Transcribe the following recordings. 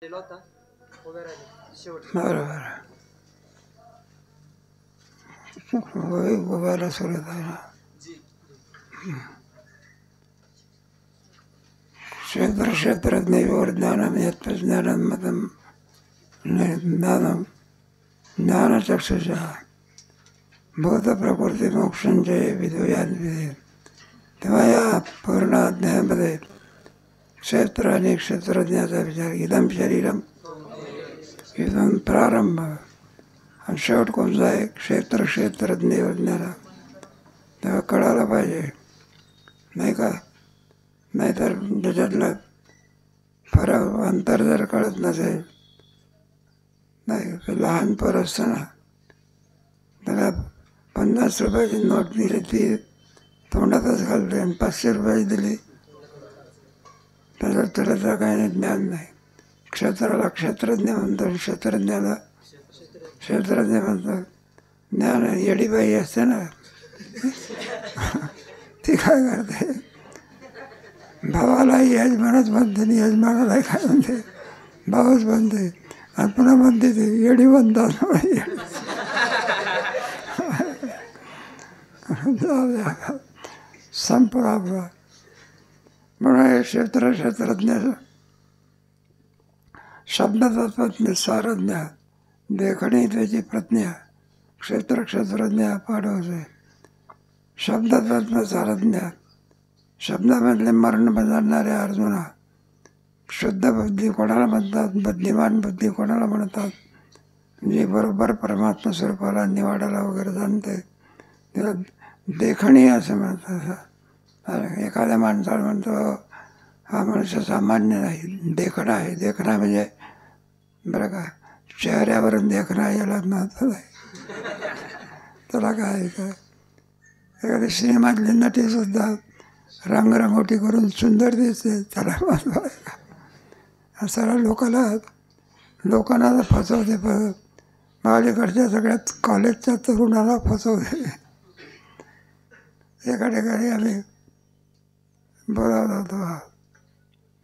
बरोबर वही गुब्बारा सूरत है ना। क्षेत्र क्षेत्रज्ञानम यत्ज्ञानम मतम ज्ञानम ज्ञानचक्षुषा भूत प्रकृती मोक्षंचे विदुयाद विदे। तेव्हा या पूर्ण अध्यायामध्ये क्षेत्र आणि क्षेत्रज्ञाचा विचार, इदम शरीरम इदम प्रारंभ आणि शेवट कोणता आहे, क्षेत्र क्षेत्रज्ञ ज्ञाना. तेव्हा कळायला पाहिजे नाही का, नाहीतर त्याच्यातलं फरक अंतर जर कळत नसेल, नाही लहान पोर असतं ना, त्याला 50 रुपयाची नोट दिली ती तोंडातच घालते आणि 500 रुपयाची दिली त्याला काही ज्ञान नाही. क्षेत्राला क्षेत्रज्ञ म्हणतात, क्षेत्रज्ञाला क्षेत्रज्ञ म्हणतात. ज्ञान येडीबाई असते ना ती काय करते, भावाला यजमानच म्हणते आणि यजमानाला काय म्हणते, भावच म्हणते आणि पुन्हा म्हणते ते येडी म्हणतात. संपला आपला. म्हणून क्षेत्र क्षेत्रज्ञ शब्दतत्वज्ञ सारज्ञ देखणी त्याची प्रज्ञा. क्षेत्र क्षेत्रज्ञ पाडवते. शब्दतत्व सारज्ञ शब्दामधले मरण बदलणारे अर्जुना. शुद्ध बुद्धी कोणाला म्हणतात, बुद्धिमान बुद्धी कोणाला म्हणतात, जे बरोबर परमात्मा स्वरूपाला निवाडाला वगैरे जाणते त्याला देखणी असं म्हणतात. एखाद्या माणसाला म्हणतो हा मनुष्य सामान्य नाही, देखणा आहे. देखणा म्हणजे बरं का, चेहऱ्यावरून देखणा याला महत्त्व आहे. त्याला काय काय एखादी सिनेमातली नटीसुद्धा रंगरंगोटी करून सुंदर दिसते, त्याला महत्त्व आहे का. सर्व लोकांना फसवते. अलीकडच्या सगळ्यात कॉलेजच्या तरुणाला फसवते. एका ठिकाणी आम्ही बोलावला होतो,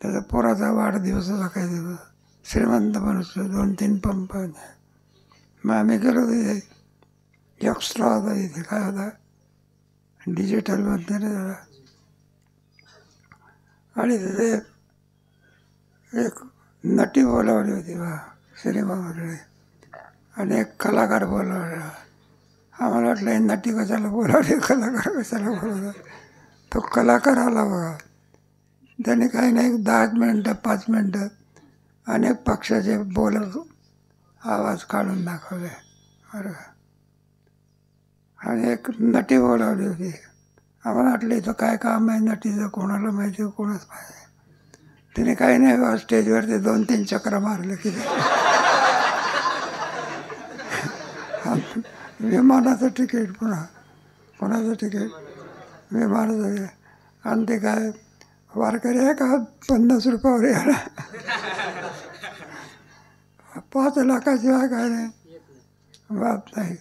त्याचा पोराचा वाढदिवसाचा काही दिवस, श्रीमंत मनुष्य, 2-3 पंप. मग आम्ही गेलो तिथे, एक्स्ट्रा होता तिथे, काय होता डिजिटल म्हणते ना त्याला. आणि तिथे एक नटी बोलावली होती बा सिनेमामध्ये आणि एक कलाकार बोलावला. आम्हाला वाटलं नटी कशाला बोलावली, कलाकार कशाला बोलावला. तो कलाकार आला बघा. त्याने काही नाही 10 मिनटं 5 मिनटं अनेक पक्षाचे बोलत आवाज काढून दाखवले बरं. आणि एक नटी बोलावली होती. आम्हाला वाटलं इथं काय काम आहे नटीचं, कोणाला माहिती, कोणाच माहिती. तिने काही नाही स्टेजवरती 2-3 चक्र मारले की विमानाचं तिकीट, पुन्हा कोणाचं तिकीट, विमानाचं. आणि ते काय वारकरी आहे का 50 रुपयावर यायला 5 लाखाशिवाय काय नाही बात नाही.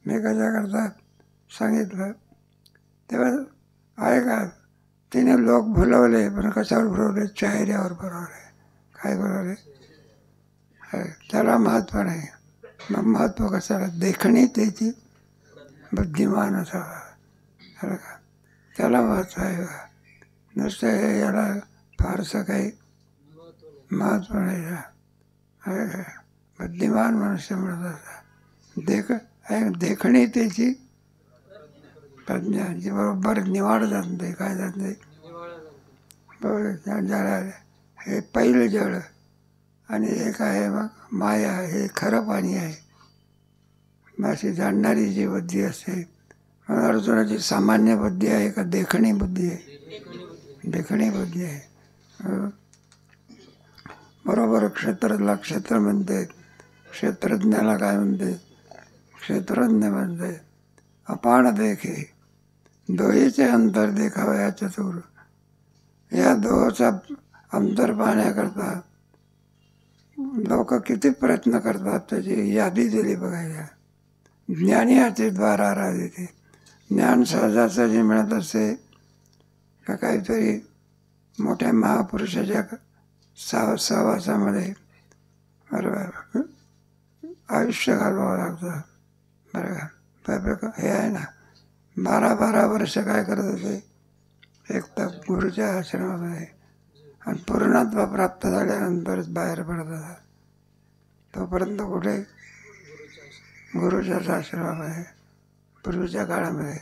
मी कशाकरता सांगितलं तेव्हा आहे का, तिने लोक भुलवले, पण कशावर भुलवले, चेहऱ्यावर भरवले. काय भरवले, त्याला महत्त्व नाही. मग महत्त्व कशाला, देखणी त्याची बुद्धिमान असावा का, त्याला महत्त्व आहे. नुसतं याला फारसं काही महत्त्व नाही. बुद्धिमान मनुष्य म्हणत देखणी त्याची प्रज्ञा, जी बरोबर निवाड जाणते. काय जाणते, बरोबर. हे पहिलं जळ आणि एक आहे मग माया, हे खरं पाणी आहे. अशी जाणणारी जी बुद्धी असते. अर्जुनाची सामान्य बुद्धी आहे का देखणी बुद्धी आहे, देखणी बुद्धी आहे. बरोबर क्षेत्राला क्षेत्र म्हणते, क्षेत्रज्ञाला काय म्हणते, क्षेत्रज्ञ म्हणते. अपान देखे दोहीचे अंतर देखावया चतुर. या दोहोचा अंतर पाहण्याकरता लोक किती प्रयत्न करतात, त्याची यादी दिली बघायला. ज्ञानी याचे द्वार आराधिते. ज्ञान सहजासहजी मिळत असते का काहीतरी मोठ्या महापुरुषाच्या सहवासामध्ये बरोबर आयुष्य घालवावं लागतं. बरं का हे आहे ना 12-12 वर्ष काय करत होते एक तर गुरुच्या आश्रमामध्ये आणि पूर्णत्व प्राप्त झाल्यानंतरच बाहेर पडतात. तोपर्यंत कुठे गुरुच्याच आश्रमामध्ये पूर्वीच्या काळामध्ये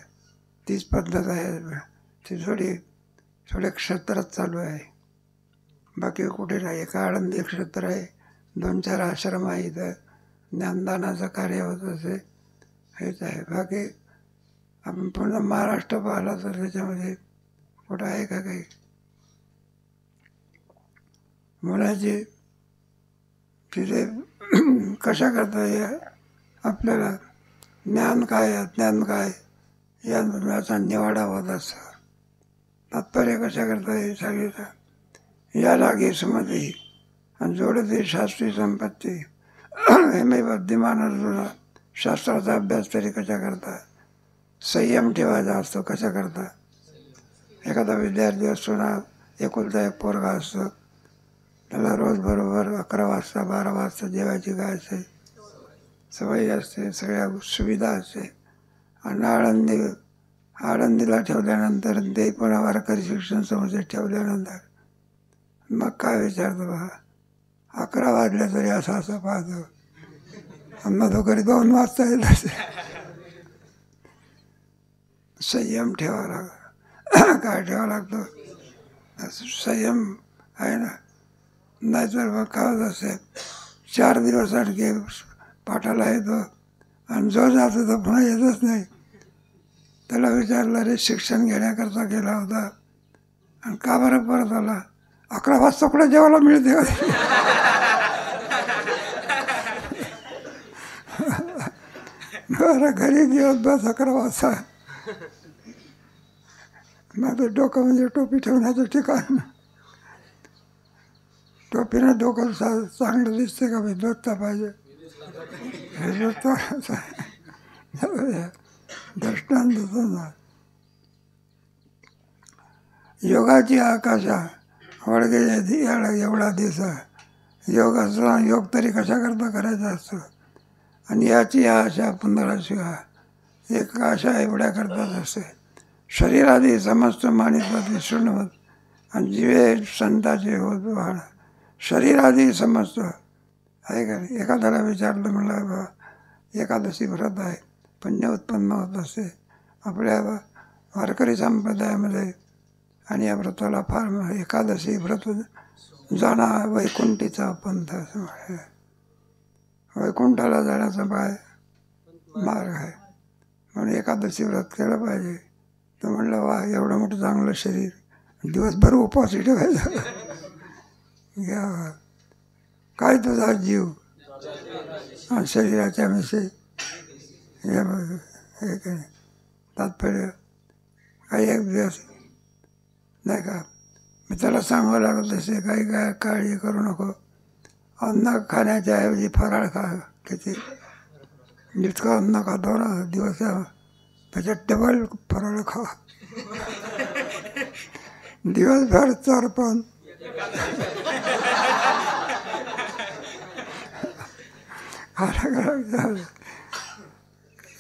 तीच पद्धत आहे. ती थोडे क्षेत्रात चालू आहे, बाकी कुठे नाही. एका आळंदी क्षेत्र आहे, 2-4 आश्रम आहे, इथं ज्ञानदानाचं कार्य होत असे हेच आहे. बाकी आपण पूर्ण महाराष्ट्र पाहिला तर त्याच्यामध्ये कुठं आहे का काही. मुलाची तिथे कशा करता येईल आपल्याला ज्ञान काय अज्ञान काय याचा निवाडा होत असतो. तात्पर्य कशा करता येईल सांगितलं. या लागे सुमती आणि जोडते शास्त्रीय संपत्ती हे मी बुद्धिमान अर्जुना. शास्त्राचा अभ्यास तरी कशा करता. संयम ठेवायचा असतो कशा करता. एखादा विद्यार्थी असतो ना, एकुलता एक पोरगा असतो, त्याला रोज बरोबर 11 वाजता 12 वाजता जेवायची काय असते सवय असते, सगळ्या सुविधा असते. आणि आळंदीला ठेवल्यानंतर ते पण वारकरी शिक्षण संस्थेत ठेवल्यानंतर मग काय विचारतो बा. 11 वाजले तरी असं पाहतो, मधोकरी 2 वाजता येत असे. संयम ठेवावा लागतो. काय ठेवावा लागतो संयम आहे ना. नाहीतर मग काय होत असे 4 दिवस आणखी पाठाला येतो आणि जो जातो तो पुन्हा येतच नाही. त्याला विचारलं रे शिक्षण घेण्याकरता गेला होता आणि का बरं परत आला. 11 वाजता कुठे जेवायला मिळते. बरं घरी घेऊन बस 11 वाजता. माझं डोकं म्हणजे टोपी ठेवण्याचं ठिकाण. टोपीनं डोकं चांगलं दिसते का मी धोता पाहिजे हे दृष्टांत ना. योगाची आकाशा वडगे एवढा दिवसा योग तरी कशा करता करायचा असतो. आणि याची आशा 15 शिवाय एक आशा एवढ्या करताच असते. शरीरादी समस्त मानित्वादी शृण्वत आणि जीवे संताचे होत वाहन. शरीरादी समस्त आहे का. एखाद्याला विचारलं म्हणलं बा एकादशी व्रत आहे, पुण्य उत्पन्न होत असते आपल्या वारकरी संप्रदायामध्ये. आणि या व्रताला फार एकादशी व्रत जाणा वैकुंठीचा पंथ असं म्हणाले. वैकुंठाला जाण्याचा मार्ग आहे म्हणून एकादशी व्रत केलं पाहिजे. तर म्हणलं वा एवढं मोठं चांगलं शरीर दिवसभर उपवास ठेवायचं. घ्या काय तुझा जीव आणि शरीराच्या विषयी हे काय तात्पर्य. काही एक दिवस नाही का मी त्याला सांगावं लागत असे काही काय काळजी करू नको. अन्न खाण्याच्या ऐवजी फराळ खा. किती जितकं अन्न खातो ना दिवस त्याच्यात डबल फराळ खा. दिवसभर चरपण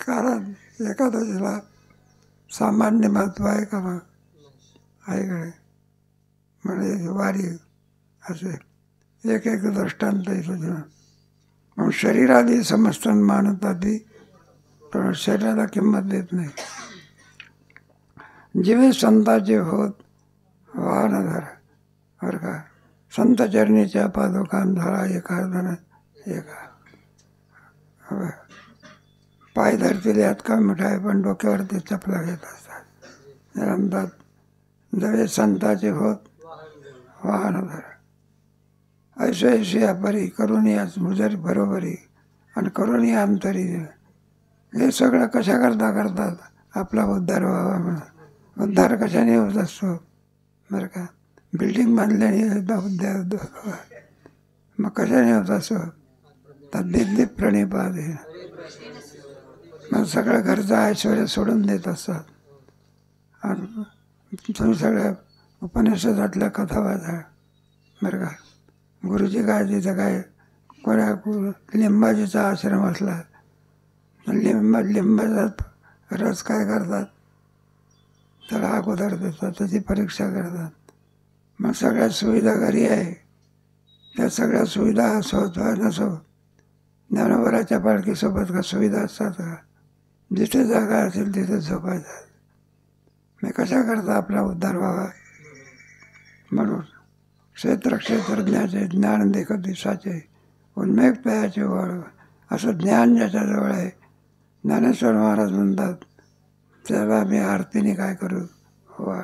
कारण एकादशीला सामान्य महत्व आहे का मग आहे कडे म्हणजे वारी असे एक दृष्टांत सुद्धा. मग शरीरादी समस्त मानतादी पण शरीराला किंमत देत नाही. जीवे संताचे होत वाहनधार बरं का. संत चरणीच्या पादुकान धरा एका पाय धरतील यात काय मोठं आहे पण डोक्यावरती चपला घेत असतात. म्हणतात जवे संताचे होत वाहनधार. ऐशी परी करून याच मुजरी बरोबरी आणि करून या अंतरी. हे सगळं कशा करतात आपला उद्धार व्हावा म्हणून. उद्धार कशाने होत असतो बरं का. बिल्डिंग बांधल्याने उद्धार मग कशाने होत असतो. तद्दित प्रणिपात मग सगळं घरचं ऐश्वर्य सोडून देत असतात. आणि तुम्ही सगळ्या उपनिषदातल्या कथा वाचा बरं का. गुरुजी काय तिथं काय लिंबाजीचा आश्रम असला लिंबाचा रस काय करतात, त्याला अगोदर देतात, त्याची परीक्षा करतात. मग सगळ्या सुविधा घरी आहे, त्या सगळ्या सुविधा असो अथवा नसो, ज्ञानोबराच्या पालखीसोबत का सुविधा असतात का? जिथे जागा असेल तिथे झोपायचं. मी कशा करता आपला उद्धार व्हावा म्हणून क्षेत्रज्ञाचे ज्ञान देखत दिसाचे उन्मेष पेयाचे वळ, असं ज्ञान ज्याच्याजवळ आहे. ज्ञानेश्वर महाराज म्हणतात त्याला मी आरतीने काय करू वळ.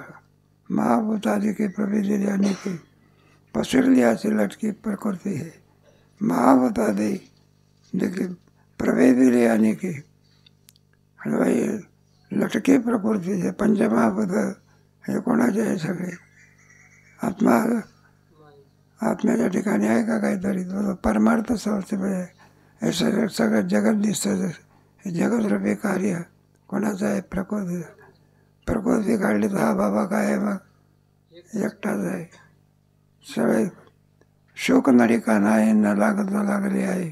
महाभूतादी की प्रभिदिली अनेकी पसरली अशी लटकी प्रकृती है. महाभूतादी देखील प्रभेदिली अनेकी लटके प्रकृती हे पंचमहाभूत हे कोणाचे आहे सगळे? आत्म्याच्या ठिकाणी आहे का काहीतरी? तो परमार्थ संस्थेमध्ये हे सगळं जगत दिसतं. हे जगतरूपी कार्य कोणाचं आहे? प्रकृती. प्रकृती काढली तर हा बाबा काय आहे? मग एकटाच आहे. सगळे शोक नलिका नाही न लागत लागली आहे,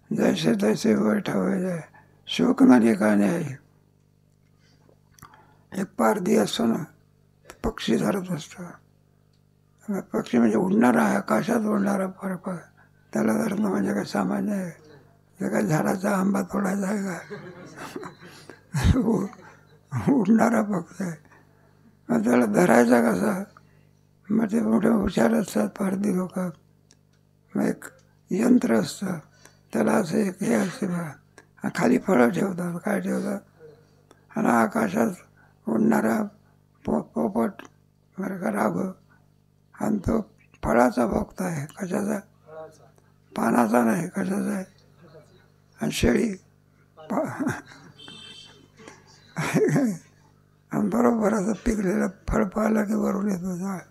जैसे तैसे ठेवायचे आहे. शोक नलिका नाही. एक पारधी असतो ना, पक्षी धरत असतो. पक्षी म्हणजे उडणारा आहे, आकाशात उडणारा फरक. त्याला धरणं म्हणजे काय सामान्य आहे? ते काय झाडाचा आंबा तोडायचा आहे का? उडणारा पक्षी आहे. मग त्याला धरायचा कसा? मग ते मोठे हुशार असतात पारधी लोक. मग एक यंत्र असतं, त्याला असं एक हे असते बघा, खाली फळं ठेवतात. काय ठेवतात? आणि आकाशात उडणारा पोपट बरं का राघव, आणि तो फळाचा भोगता आहे. कशाचा? पानाचा नाही, कशाचा आहे? आणि शेळी आणि बरोबर असं पिकलेलं फळ पाहिलं की वरून येतो झाड.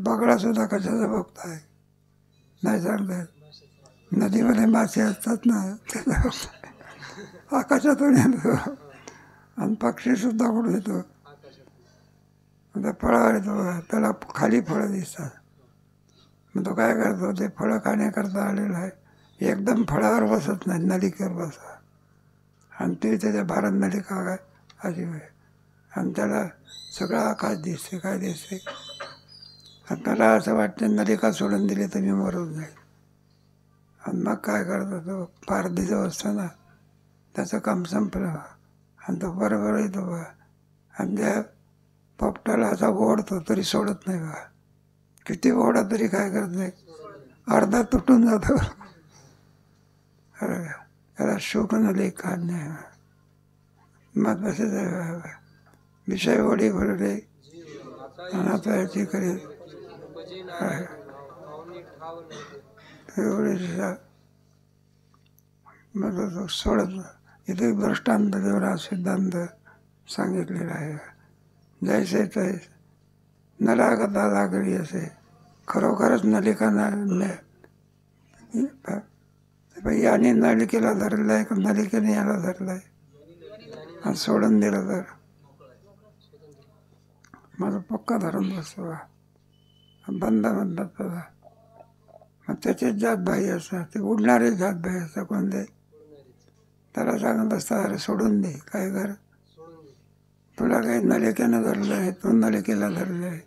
बगळा सुद्धा कशाचा भोगता आहे नाही सांगता येत. नदीमध्ये मासे असतात ना, त्याचा आकाशातून येतो. आणि पक्षीसुद्धा कुठून येतो? त्या फळावर येतो बघा, त्याला खाली फळं दिसतात. मग तो काय करतो? ते फळं खाण्याकरता आलेलं आहे. एकदम फळावर बसत नाही, नलिकेवर बसा. आणि ते त्याच्या भारत नलिका काय अशी आहे. आणि त्याला सगळं आकाश दिसते. काय दिसते? आणि त्याला असं वाटतं नलिका सोडून दिली तर मी मरून जाईल. आणि मग काय करतो? तो पारधी जो असतो ना, त्याचं काम संपलं. आणि तो बरोबर येतो बघा, आणि त्या पोपटाला असा ओढतो तरी सोडत नाही बघा. किती ओढा तरी काय करत नाही, अर्धा तुटून जातो. त्याला शोक नलिका नाही. मग तसेच विषय ओढी भरले आता याची करेल मग तो सोडत. इथे दृष्टांत देवरा सिद्धांत सांगितलेला आहे. जैसे तैसे न लागता लागली असे. खरोखरच नलिका याने नलिकेला धरलं आहे का नलिकेने याला धरलं आहे आणि सोडून दिलं तर माझं पक्का धरून बसतो. बंद म्हणतात बघा. मग त्याचेच जातभाई असतात, ते उडणारे जातभाई असतात. कोणते? त्याला सांगत असतात अरे सोडून दे, काय कर, तुला काही नलिकेनं धरलं आहे, तू नलिकेला धरलं आहे,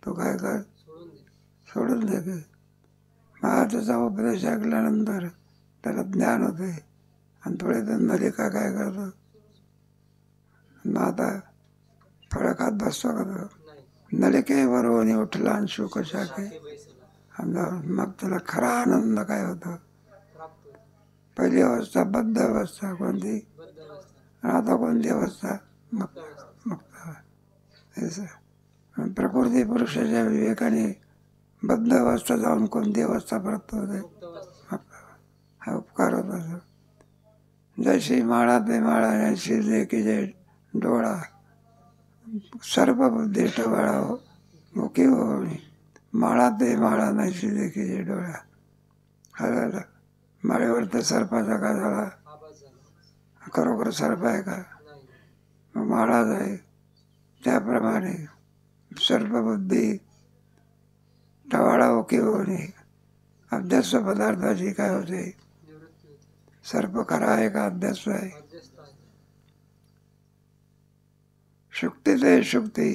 तू काय कर, सोडून दे. की मग त्याचा उपदेश ऐकल्यानंतर त्याला ज्ञान होते. आणि थोडे तर नलिका काय करतो? मग आता फळं खात बसतो का तो? नलिकेवरून उठला आणि शुक शाके. मग त्याला खरा आनंद काय होतो? पहिली अवस्था बद्ध अवस्था कोणती, आणि आता कोणती अवस्था? मुक्त. प्रकृती पुरुषाच्या विवेकाने बद्ध अवस्था जाऊन कोणती अवस्था प्राप्त होते? हा उपकार होत असो. जैशी माळा ते माळा जैशी जे की जे डोळा सर्व बुद्धी टवाळा हो मुखी होणी. माळा ते माळा नाहीशी जे की जे डोळा. हा माळेवर तर सर्पाचा काय झाला? खरोखर सर्प आहे का? माळाच आहे. त्याप्रमाणे सर्वबुद्धी टवाळा ओके होणे. अध्यस्त पदार्थाची काय होते? सर्प खरा आहे का अध्यस्त आहे? शुक्ती ते शुक्ती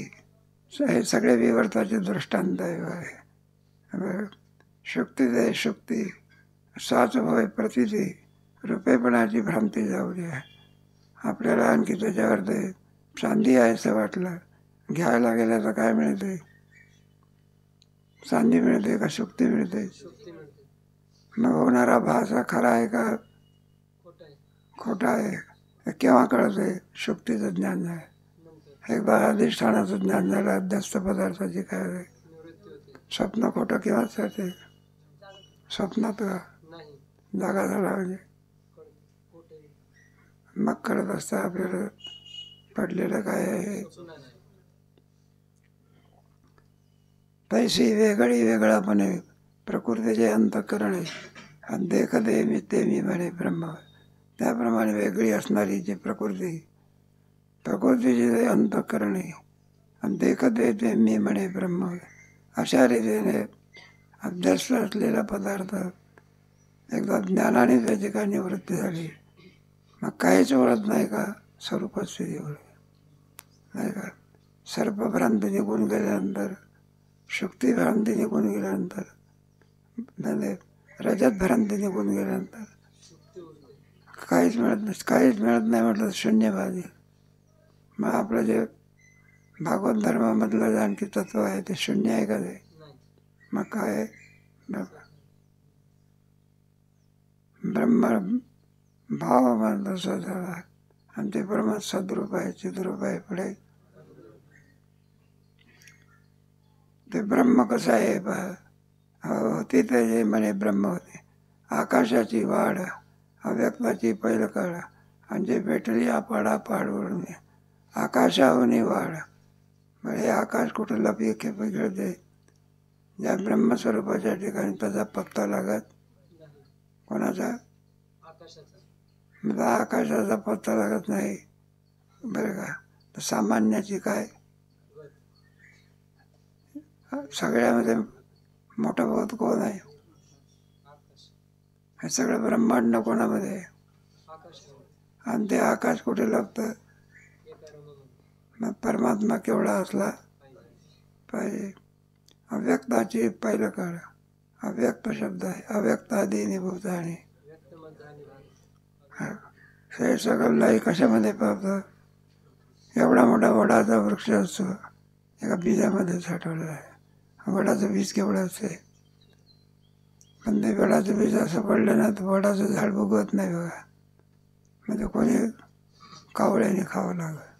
हे सगळे विवर्ताचे दृष्टांत आहे. शुक्ती ते शुक्ती साच होय प्रतिती रुपेपणाची भ्रांती जाऊ द्या. आपल्याला आणखी त्याच्यावर ते चांदी आहे असं वाटलं, घ्यायला गेलं तर काय मिळते? चांदी मिळते का शुक्ती मिळते? मग होणारा भास हा खरा आहे का खोटा आहे? हे केव्हा कळते? शुक्तीचं ज्ञान आहे. एकदा अधिष्ठानाचं ज्ञान झालं अध्यस्त पदार्थाची काय आहे. स्वप्न खोटं केव्हाच आहे? स्वप्नात का जागा झाला म्हणजे मग कळत असतं आपल्याला पडलेलं काय आहे. तैसी वेगळी वेगळापणे प्रकृतीचे अंतःकरण आहे. देख दे मी ते मी म्हणे ब्रह्म. त्याप्रमाणे वेगळी असणारी जी प्रकृतीचे जे अंतःकरण आहे आणि देख दे ते मी म्हणे ब्रह्म, अशा रीतीने अध्यस्त असलेला पदार्थ एकदा ज्ञानाने त्याची काय निवृत्ती झाली मग काहीच ओळख नाही का? स्वरूपस्थिती ओळख नाही का? सर्पभ्रांती निघून गेल्यानंतर, शुक्ती भ्रांती निघून गेल्यानंतर, रजत भ्रांती निघून गेल्यानंतर काहीच मिळत नाही. काहीच मिळत नाही म्हटलं शून्यवादी. मग आपलं जे भागवत धर्मामधलं जे आणखी तत्व आहे ते शून्य आहे का ते? मग काय ब्रह्म भाव म्हणतो सदा आणि ते ब्रह्म सद्रूप आहे, चिद्रूप आहे. पुढे ते ब्रह्म कसं आहे पहा. तिथे जे म्हणे ब्रह्म होते आकाशाची वाढ अव्यक्ताची पहिलं काळ आणि जे भेटली आपाडा पाडवून आकाशाहून वाढ. म्हणजे आकाश कुठं लपी खेळते ज्या ब्रह्मस्वरूपाच्या ठिकाणी त्याचा पत्ता लागत. कोणाचा? मला आकाशाचा पत्ता लागत नाही बरं का. तर सामान्याची काय? सगळ्यामध्ये मोठा बहुत कोण आहे? हे सगळं ब्रह्मांड कोणामध्ये? आणि ते आकाश कुठे लागतं? मग परमात्मा केवढा असला पाहिजे? अव्यक्ताची पहिलं काळ अव्यक्त शब्द आहे. अव्यक्तादीनी भूतानी हे सगळं लय कशामध्ये पाहतं? एवढा मोठा वडाचा वृक्ष असतो एका बीजामध्ये साठवलेला आहे. वडाचं बीज केवढं असते पण ते वडाचं बीज असं पडलं ना तर वडाचं झाड उगवत नाही बघा. म्हणजे कोणी कावळ्याने खावं लागलं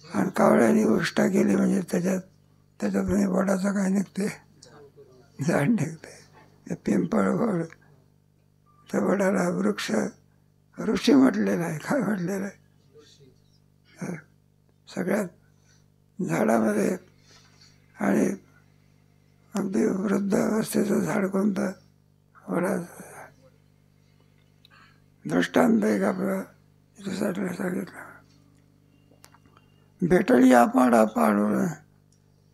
आणि कावळ्याने उष्टा केली म्हणजे त्याच्यातून वडाचं काय निघते? झाड निघते. पिंपळ वड त्या वडाला वृक्ष ऋषी म्हटलेला आहे. काय म्हटलेलं आहे? सगळ्यात झाडामध्ये आणि अगदी वृद्ध अवस्थेचं झाड कोणतं? वडाचं झाड. दृष्टांत एक आपलं याच्यासाठी सांगितलं. भेटली आपाडा पाडून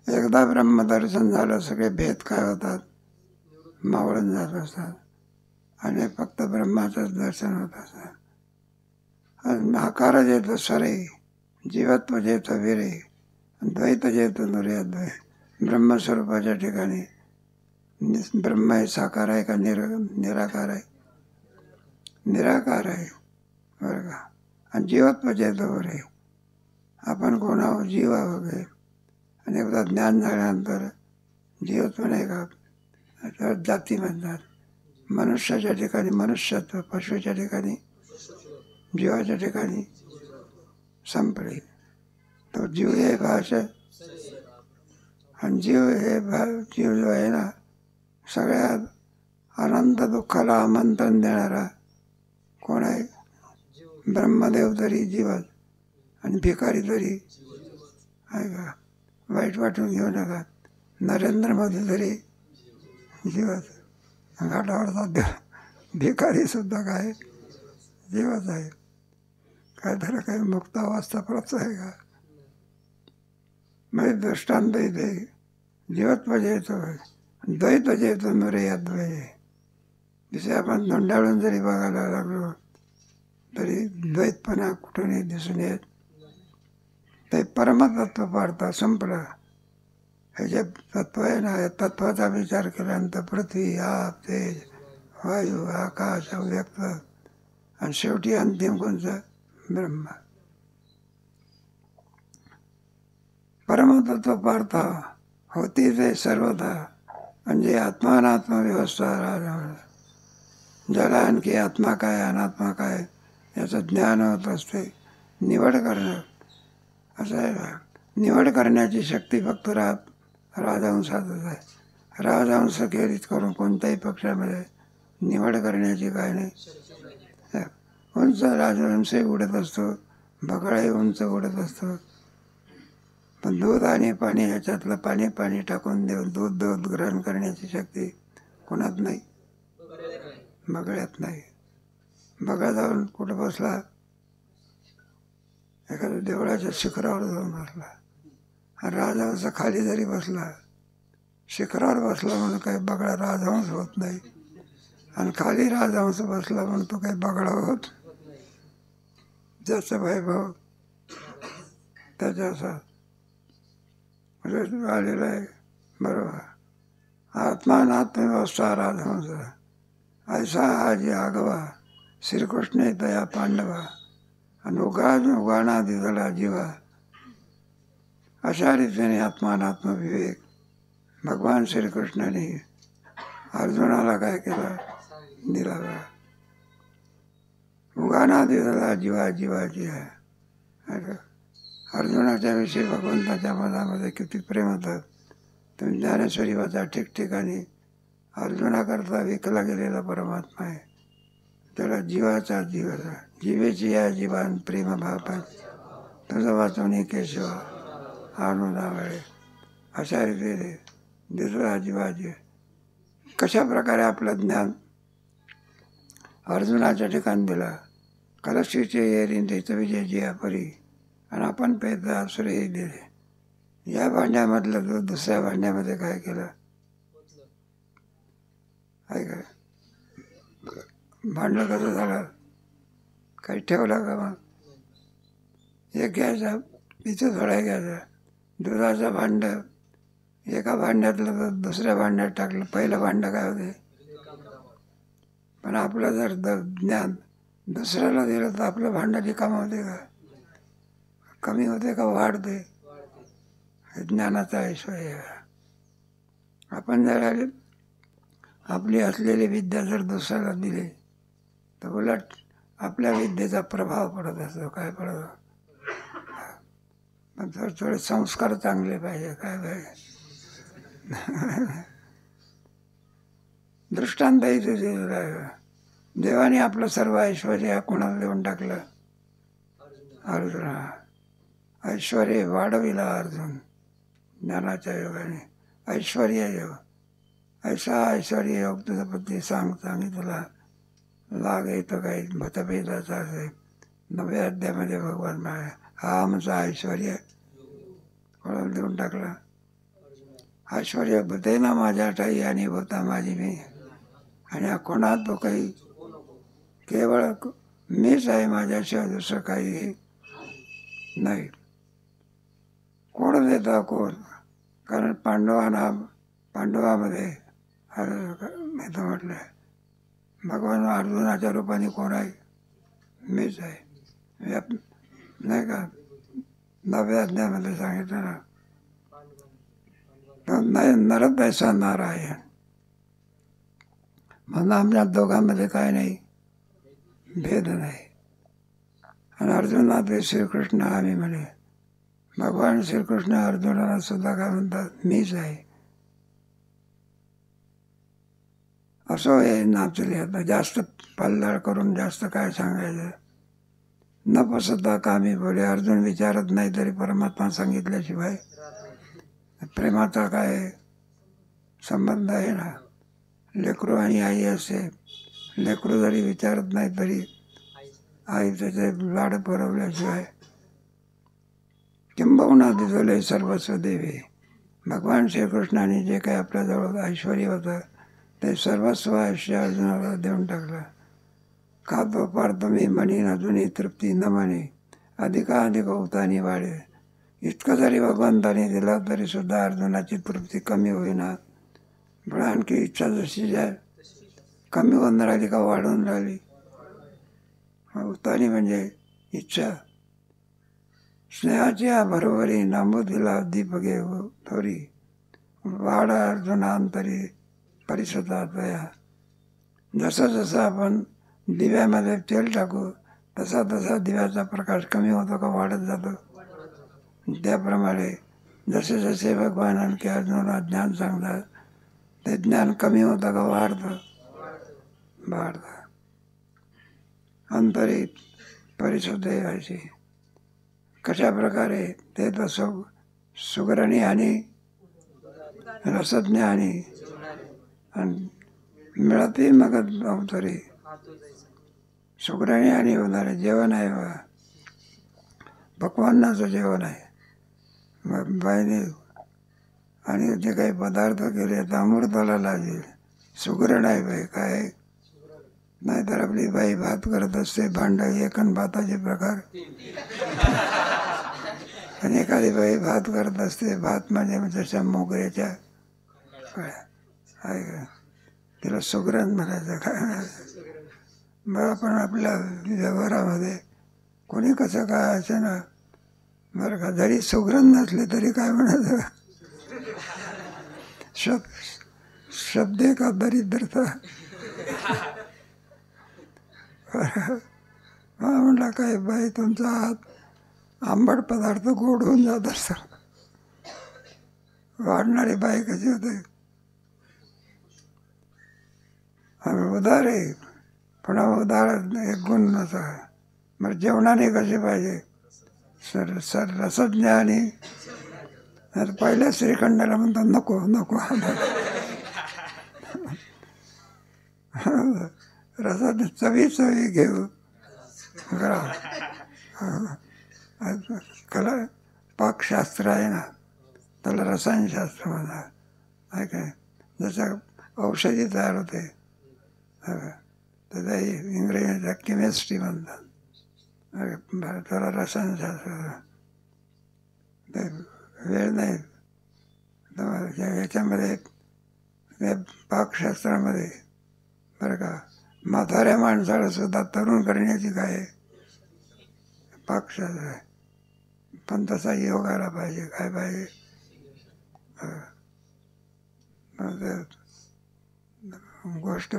एकदा ब्रह्मदर्शन झालं सगळे भेद काय होतात? मावळून जात असतात आणि फक्त ब्रह्माचंच दर्शन होत असतात. आकार जेतो सरे जीवत्व जेतो विरे द्वैत जेतो नुर्याद्वय. ब्रह्मस्वरूपाच्या ठिकाणी ब्रह्म हे साकार आहे का निराकार आहे? निराकार आहे बरं का. आणि जीवत्व जेतो वरे आपण कोण आहोत? जीव आहोत. आणि एकदा ज्ञान झाल्यानंतर जीवत्व नाही का त्याच्यावर जाती म्हणतात. मनुष्याच्या ठिकाणी मनुष्यत्व, पशुच्या ठिकाणी जीवाच्या ठिकाणी संपले. तो जीव हे भाषा आणि जीव जो आहे ना सगळ्यात अनंत दुःखाला आमंत्रण देणारा कोण आहे? ब्रह्मदेव तरी जीवच आणि भिकारी तरी आहे का. वाईट वाटून घेऊ नका. नरेंद्र मोदी तरी जीवच. घाटावरचा भिकारी सुद्धा काय जीवच आहे. काय झालं? काही मुक्त अवस्था प्राप्त आहे का? म्हणजे दृष्टांत इथे जीवत्व जेतो द्वैत जेतो नुरे अद्वय. जसे आपण धोंडाळून जरी बघायला लागलो तरी द्वैतपणा कुठूनही दिसून येत. ते परमतत्व पाडता संपलं. हे जे तत्व आहे ना, या तत्वाचा विचार केल्यानंतर पृथ्वी, आप, तेज, वायू, आकाश, अव्यक्त आणि शेवटी अंतिम कोणचं? ब्रह्म. परमतत्व पाडता होती ते सर्वथा, म्हणजे आत्मा अनात्मा व्यवस्था राहणार. ज्याला आणखी आत्मा काय अनात्मा काय याचं ज्ञान होत असते. निवड करणं असं आहे. निवड करण्याची शक्ती फक्त राजहंसातच आहे. राजहंस खेरीज करून कोणत्याही पक्षामध्ये निवड करण्याची काय नाही. उंच राजहंसही उडत असतो, बगळाही उंच उडत असतो. पण दूध आणि पाणी ह्याच्यातलं पाणी पाणी टाकून देऊन दूध ग्रहण करण्याची शक्ती कोणात नाही, बगळ्यात नाही. बगळा जाऊन कुठं बसला, एखाद्या देवळाच्या शिखरावर जाऊन बसला. राजहंस खाली जरी बसला, शिखरावर बसला म्हणून काही बगळा राजहंस होत नाही, आणि खाली राजहंस बसला म्हणून तो काही बगळा होत. ज्याचा वैभव त्याच्या असा आलेला आहे. बरोबर. आत्मा नात्मव्यवस्था राजहंस ऐसा आजी आगवा श्रीकृष्ण दया पांडवा आणि उगाणा दिला जीवा. अशा रीतीने आत्मानात्म विवेक भगवान श्रीकृष्णाने अर्जुनाला काय केला? दिला. उगाणा दिला जीवा जीवाची आहे. अर्जुनाच्या विषयी भगवंताच्या मनामध्ये किती प्रेम होतं. तुम्ही ज्ञानेश्वरी वाचा, ठिकठिकाणी अर्जुनाकरता विकला गेलेला परमात्मा आहे. त्याला जीवाचा जीवाचा जीवेची या जीवान प्रेम भाव तुझं वाचून केशवा अनुदावळे. अशा रीतीने दिसला जीवाजी. कशा प्रकारे आपलं ज्ञान अर्जुनाच्या ठिकाणी दिला. कलशीचे येरीन त्याचं विजय जिया परी, आणि आपण पेत असुरेही दिले. या भांड्यामधलं दूध दुसऱ्या भांड्यामध्ये काय केलं? ऐका, भांडलं कसं झालं? काही ठेवलं का? मग एक घ्यायचा, इथं थोडा घ्यायचा. दुधाचं भांडं एका भांड्यातलं दूध दुसऱ्या भांड्यात टाकलं, पहिलं भांडं काय होते? पण आपलं जर ज्ञान दुसऱ्याला दिलं तर आपलं भांडं रिकामं होते का? कमी होते का वाढते? ज्ञानाचा ऐश्वर्य. आपण जर आपली असलेली विद्या जर दुसऱ्याला दिली तर उलट आपल्या विद्येचा प्रभाव पडत असतो. काय पडतो? पण थोडे संस्कार चांगले पाहिजे. काय पाहिजे? दृष्टांत देवाने आपलं सर्व ऐश्वर्य कोणाला देऊन टाकलं? अर्जुना. ऐश्वर्य वाढविला अर्जुन ज्ञानाच्या योगाने. ऐश्वर्य योग ऐसा ऐश्वर्य योग तुझा पती सांगितला. लाग येतो काही मतभेदाचा असेल 9व्या अध्यायामध्ये भगवान म्हणाले, हा आमचा ऐश्वर्य कोणाला देऊन टाकला? ऐश्वर्य भूते ना माझ्या ठाई आणि होता माझी मी, आणि कोणात तो काही केवळ मीच आहे, माझ्याशिवाय दुसरं काही नाही. कोण देता कोण? कारण पांडवामध्ये मी तर म्हटलं भगवान अर्जुनाच्या रूपाने कोण आहे? मीच आहे. नाही का 9व्या अध्यायामध्ये सांगितलं ना, नाही नरत ऐसा नारायण. म्हणून आमच्या दोघांमध्ये काय नाही, भेद नाही. आणि अर्जुनात श्रीकृष्ण आम्ही म्हणे. भगवान श्रीकृष्ण अर्जुनाला सुद्धा काय म्हणतात? मीच आहे. असं हे नाचले. आता जास्त पल्लाळ करून जास्त काय सांगायचं? न पसता कामी बोले. अर्जुन विचारत नाही तरी परमात्मा सांगितल्याशिवाय प्रेमाचा काय संबंध आहे ना? लेकरू आणि आई असते. लेकरू जरी विचारत नाही तरी आई त्याचे लाड पुरवल्याशिवाय किंबहुना दिसले सर्वस्व देवी. भगवान श्रीकृष्णाने जे काही आपल्याजवळ ऐश्वर्य होतं ते सर्वस्व आयुष्य अर्जुनाला देऊन टाकलं. खातो पारतो मी म्हणीन अजूनही तृप्ती न म्हणे, अधिकाधिक उतानी वाढे. इतकं जरी भगवंताने दिलं तरी सुद्धा अर्जुनाची तृप्ती कमी होईना. पण आणखी इच्छा जशी जाय कमी होऊन राहिली का वाढून राहिली. उतानी म्हणजे इच्छा. स्नेहाची बरोबरी नांबुदीला दीपगे थोरी, वाढ अर्जुनांतरी परिसुद्धा. जसं जसं आपण दिव्यामध्ये तेल टाकू तसा तसा दिव्याचा प्रकाश कमी होतो का वाढत जातो. त्याप्रमाणे जसे जसे भगवान आणखी अर्जुनाला ज्ञान सांगतात ते ज्ञान कमी होतं का वाढतं. अंतरित परिशुद्धी व्हायची. कशा प्रकारे ते तर सुग्रणी आणि रसज्ञ आणि मिळतही मग अवतरी. सुग्रणी आणि होणारे जेवण आहे बा, पक्वान्नाचं जेवण आहे. मग बाईने आणि जे काही पदार्थ केले तर अमृताला लागेल. सुगरण आहे बाई काय. नाहीतर आपली बाई भात करत असते, भांड एकन भाताचे प्रकार. आणि एखादी बाई भात करत असते, भात म्हणजे जशा मोगऱ्याच्या आहे का, तिला सुगरण म्हणायचं काय. बरं आपण आपल्या व्यवहारामध्ये कोणी कसं काय असं ना बरं का, जरी सुगरण नसले तरी काय म्हणायचं, शब्दे का दरिद्रता. म्हटलं काय बाई तुमचा हात आंबट पदार्थ गोड होऊन जात असतात. वाढणारी बाई कशी होते. उदार आहे पण उदार एक गुण नसा. मग जेवणाने कसे पाहिजे रसज्ञ. आणि पहिल्या श्रीखंडाला म्हणतात नको नको. रसात चवी चवी घेऊ कला. पाकशास्त्र आहे ना त्याला रसायनशास्त्र म्हणा आहे काय. जसं औषधी तयार होते त्याचा इंग्रजीचा केमिस्ट्री म्हणतात, त्याला रसायनशास्त्र. ते वेळ नाही याच्यामध्ये पाकशास्त्रामध्ये बरं का. म्हाताऱ्या माणसाला सुद्धा तरुण करण्याची काय पाकशास्त्र आहे. पण तसा योगाला पाहिजे काय पाहिजे. गोष्ट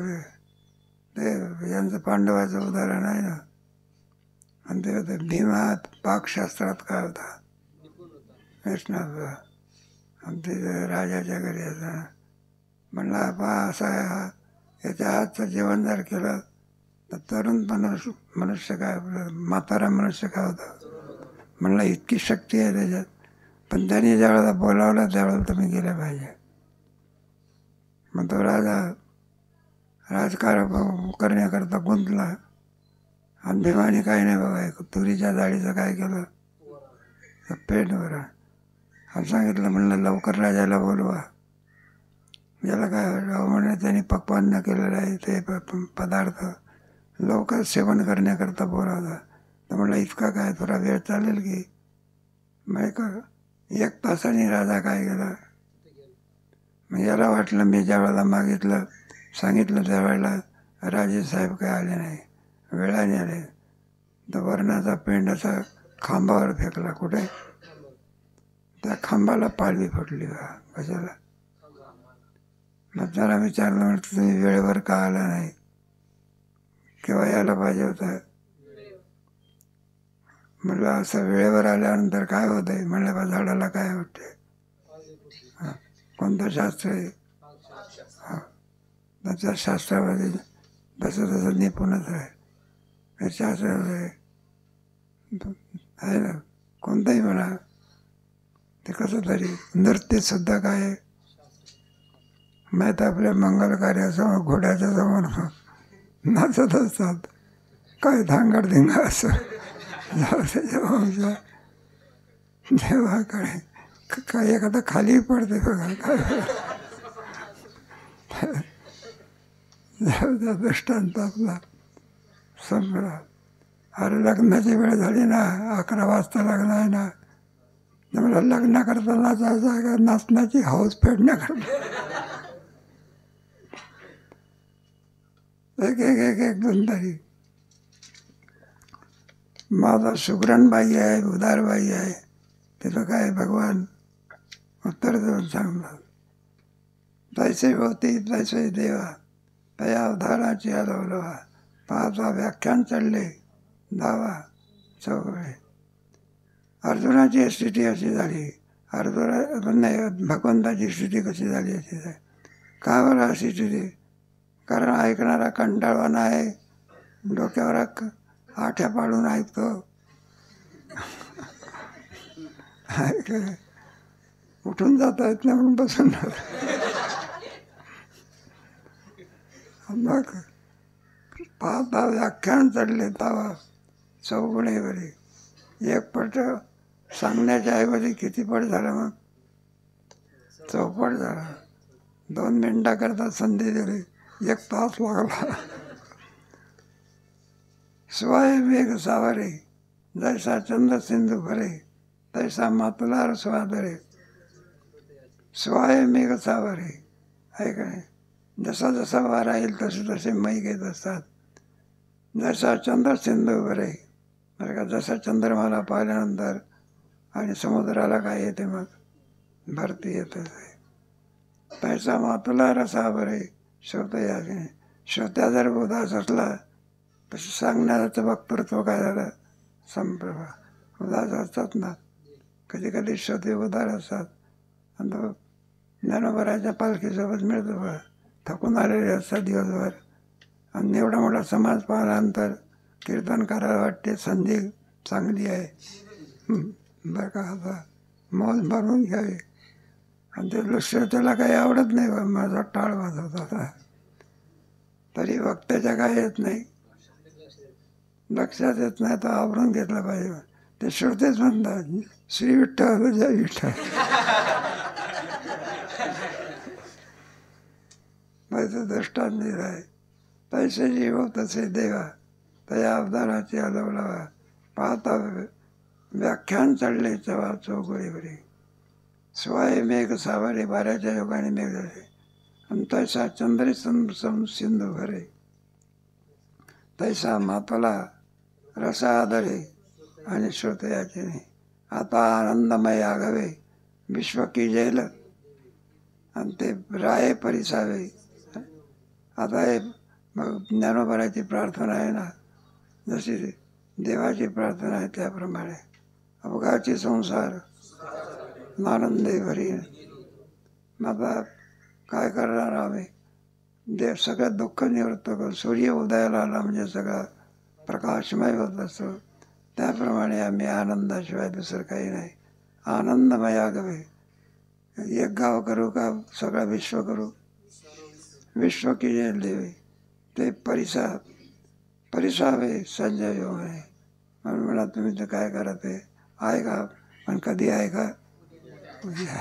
ते यांचं पांडवाचं उदाहरण आहे ना. आणि ते होते भीमात पाकशास्त्रात काय होता कृष्णाचा. आणि ते राजाच्या घरी असं म्हणला पा असा आहे याच्या हातचं जेवण जर केलं तर तरुण मनुष्य काय म्हातारा मनुष्य काय होता. म्हणलं इतकी शक्ती आहे त्याच्यात. पण त्यांनी ज्यावेळेला बोलावलं त्यावेळेला तुम्ही गेले पाहिजे. मग तो राजा राजकारण करण्याकरता गुंतला. आणि भीमाने काही नाही बघा तुरीच्या जाळीचं काय केलं पेटवर आणि सांगितलं म्हणलं लवकर राजाला बोलवा. ज्याला काय म्हणे त्यांनी पक्वान्न केलेलं आहे ते पदार्थ लवकर सेवन करण्याकरता बोलावला. तर म्हणलं इतका काय थोडा वेळ चालेल की. मग 1 तासाने राजा काय केला. मग याला वाटलं मी ज्या वेळेला मागितलं सांगितलं त्यावेळेला राजेसाहेब काय आले नाही. वेळाने आले तर वर्णाचा पेंड असा खांबावर फेकला. कुठे त्या खांबाला पालवी फुटली का कशाला. मग त्याला विचारलं म्हणतं तुम्ही वेळेवर का आला नाही, केव्हा यायला पाहिजे होतं. म्हटलं असं वेळेवर आल्यानंतर काय होत आहे. म्हणलं बा झाडाला काय वाटते. कोणतं शास्त्र आहे. त्याच्या शास्त्रामध्ये तसं तसं निपुणच आहे. हे शास्त्र आहे ना कोणतंही म्हणा. ते कसं तरी नृत्यसुद्धा काय आहे माहीत आपल्या मंगल कार्यासमोर घोड्याच्या समोर नाचत असतात. काय धांगड धिंगा असं देवाकडे काय एखादा खाली पडते बघा काय. त्या दृष्टांत आपला संपला. अरे लग्नाची वेळ झाली ना, 11 वाजता लग्न आहे ना, मला लग्न करताना जायचं आहे का नाचण्याची हौस फेडण्याकरता. एक एक एक एक दोन तरी. माझा सुगरणबाई आहे, उदारबाई आहे, तिथं काय भगवान उत्तर देऊन सांगतात, तैसे होती तैसे देवा, तया अवधाराची आलोलवा, पाहता व्याख्यान चढले धावा चौघडे. अर्जुनाची स्थिती अशी झाली, नाही भगवंताची स्थिती कशी झाली अशी झाली. का बरं अशी स्थिती? कारण ऐकणारा कंटाळवाना आहे, डोक्यावर आठ्या पाडून ऐकतो. उठून जाता येत नाही म्हणून बसून मग पाहता व्याख्यान चढले तावा चौगुणेवरी. एक पट सांगण्याच्या ऐवजी किती पट झालं मग? चौपट झाला. 2 मिनिटाकरता संधी दिली, 1 तास लागला. स्वाय मेघ सावरे, जैसा चंद्र सिंधू भरे, तैसा मातुलार स्वादरे. स्वाय मेघ सावरे आहे का नाही? जसा जसा वारा येईल तसे तसे मै घेत असतात. जसा चंद्र सिंधू भरे, बरं का, जसा चंद्रमाला पाहिल्यानंतर आणि समुद्राला काय येते मग भरती येत. तैसा मातुला रसा बरे श्रोतया. श्रोत्या जर उदास असला तसं सांगण्याचं वक्तृत्व काय झालं? संप्रभा. उदास असतात ना, कधी कधी श्रोते उदार असतात. आणि तो ज्ञानोबराच्या पालखीसोबत मिळतो बघा, थकून आलेले असतात दिवसभर, आणि एवढा मोठा समाज पाहिल्यानंतर कीर्तन करायला वाटते संधी चांगली आहे, बरं का, आता मौज भरून घ्यावी. आणि ते श्रोत्याला काही आवडत नाही, बा माझा टाळ वाजवत होता, तरी वक्त्याच्या काय येत नाही, लक्षात येत नाही, तर आवरून घेतलं पाहिजे. ते श्रोतेच म्हणतात, श्री विठ्ठल जय विठ्ठल. माझं दृष्टांत दिलं आहे. तैसे जीव तसे देवा, तया अवताराची आलवलावा, पाहता व्याख्यान चढले चवा चौगुळीवरी. स्वाय मेघ सावरे, वाऱ्याच्या योगाने मेघ झाले. आणि तैसा चंद्र सिंधू भरे, तैसा मातला रसा आदरे आणि श्रोतयाचे नाही. आता आनंदमय आगवे विश्व की जैल, आणि ते राये परिसावे. आता हे मग ज्ञानोबराची प्रार्थना आहे ना, जशी देवाची प्रार्थना आहे त्याप्रमाणे. अवघाची संसार आनंदे भरी. आता काय करणार आम्ही? देव सगळं दुःख निवृत्त करू. सूर्य उदयाला आला म्हणजे सगळा प्रकाशमय होत असतो, त्याप्रमाणे आम्ही आनंदाशिवाय दुसरं काही नाही. आनंदमय आगवे. एक गाव करू का सगळं विश्व करू? विश्व की जय देवी. ते परिसावे संजय योग आहे म्हणून म्हणा. तुम्ही ते काय करा ते आहे का, पण कधी आहे का? उद्या.